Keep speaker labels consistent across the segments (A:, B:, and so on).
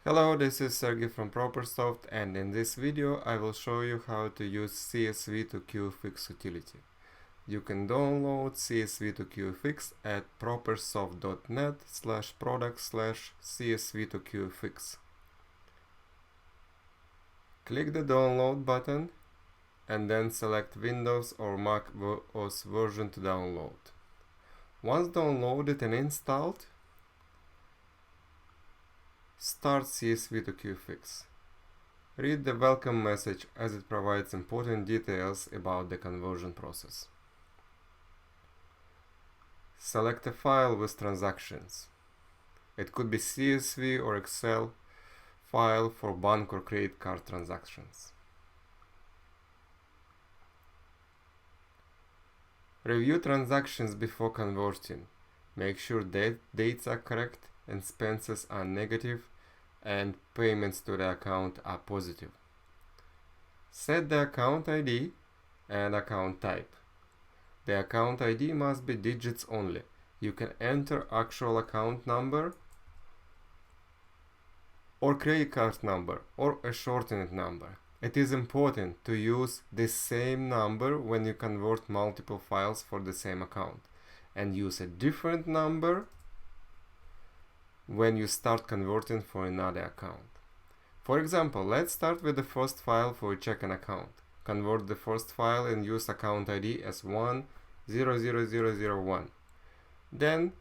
A: Hello, this is Sergey from ProperSoft, and in this video I will show you how to use CSV2QFX utility. You can download CSV2QFX at propersoft.net/product/CSV2QFX. Click the download button and then select Windows or Mac OS version to download. Once downloaded and installed, start CSV2QFX. Read the welcome message as it provides important details about the conversion process. Select a file with transactions. It could be CSV or Excel file for bank or credit card transactions. Review transactions before converting. Make sure that dates are correct, expenses are negative, and payments to the account are positive. Set the account ID and account type. The account ID must be digits only. You can enter actual account number or credit card number or a shortened number. It is important to use the same number when you convert multiple files for the same account, and use a different number when you start converting for another account. For example, let's start with the first file for a checking account. Convert the first file and use account ID as 100001. Then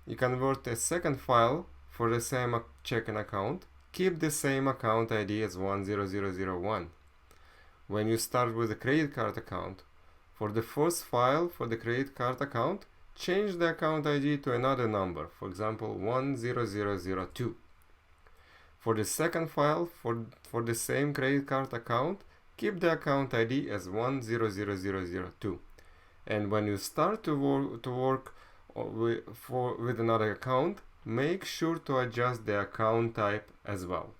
A: you convert a second file for the same checking account. Keep the same account ID as 10001. When you start with a credit card account, for the first file for the credit card account, change the account ID to another number, for example 10002. For the second file for the same credit card account, keep the account ID as 100002. And when you start to work with another account, make sure to adjust the account type as well.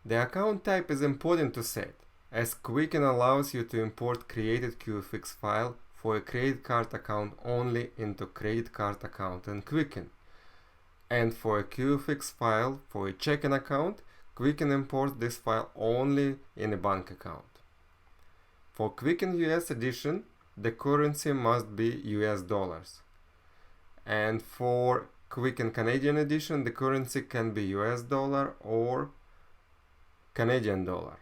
A: The account type is important to set, as Quicken allows you to import created QFX file for a credit card account only into credit card account in Quicken. And for a QFX file for a checking account, Quicken imports this file only in a bank account. For Quicken US edition, the currency must be US dollars. And for Quicken Canadian edition, the currency can be US dollar or Canadian dollar.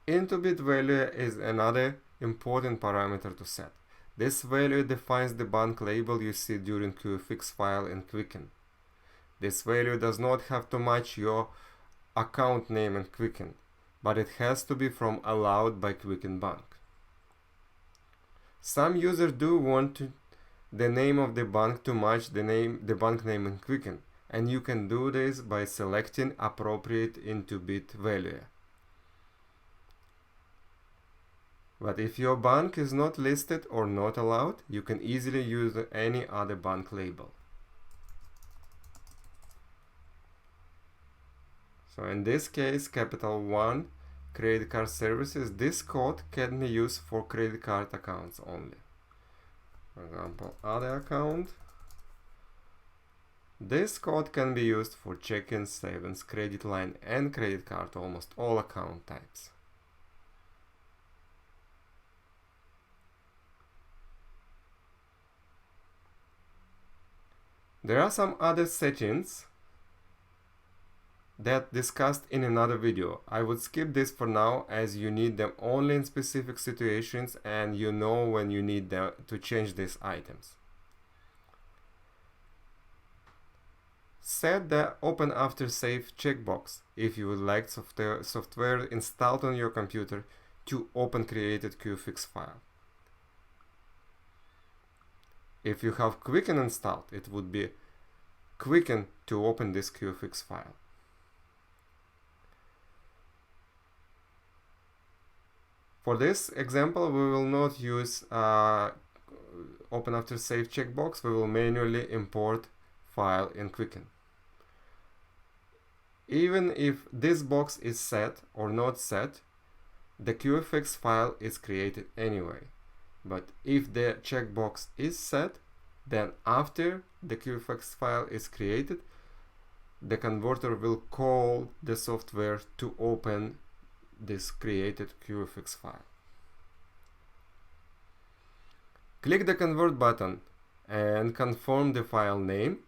A: INTU.BID value is another important parameter to set. This value defines the bank label you see during QFX file in Quicken. This value does not have to match your account name in Quicken, but it has to be from allowed by Quicken Bank. Some users do want the name of the bank to match the bank name in Quicken, and you can do this by selecting appropriate INTU.BID value. But if your bank is not listed or not allowed, you can easily use any other bank label. So in this case, Capital One credit card services, this code can be used for credit card accounts only. For example, other account. This code can be used for checking, savings, credit line, and credit card, almost all account types. There are some other settings that discussed in another video. I would skip this for now, as you need them only in specific situations and you know when you need them to change these items. Set the Open After Save checkbox if you would like software installed on your computer to open created QFX file. If you have Quicken installed, it would be Quicken to open this QFX file. For this example, we will not use Open After Save checkbox. We will manually import file in Quicken. Even if this box is set or not set, the QFX file is created anyway. But if the checkbox is set, then after the QFX file is created, the converter will call the software to open this created QFX file. Click the Convert button and confirm the file name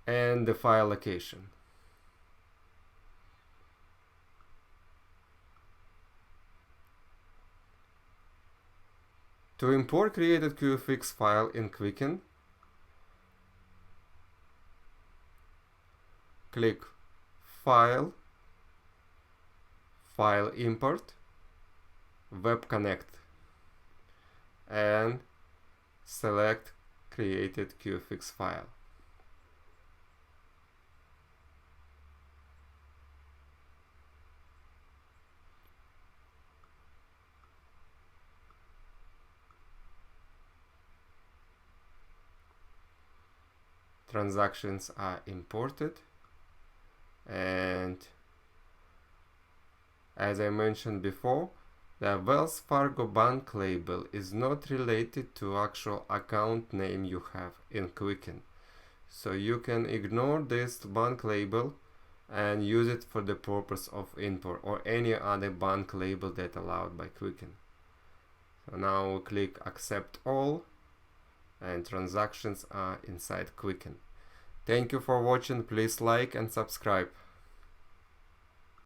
A: and the file location. To import created QFX file in Quicken, click File, File Import, Web Connect, and select Created QFX file. Transactions are imported, and as I mentioned before, the Wells Fargo bank label is not related to actual account name you have in Quicken. So you can ignore this bank label and use it for the purpose of import or any other bank label that allowed by Quicken. So now we click Accept All, and transactions are inside Quicken. Thank you for watching. Please like and subscribe.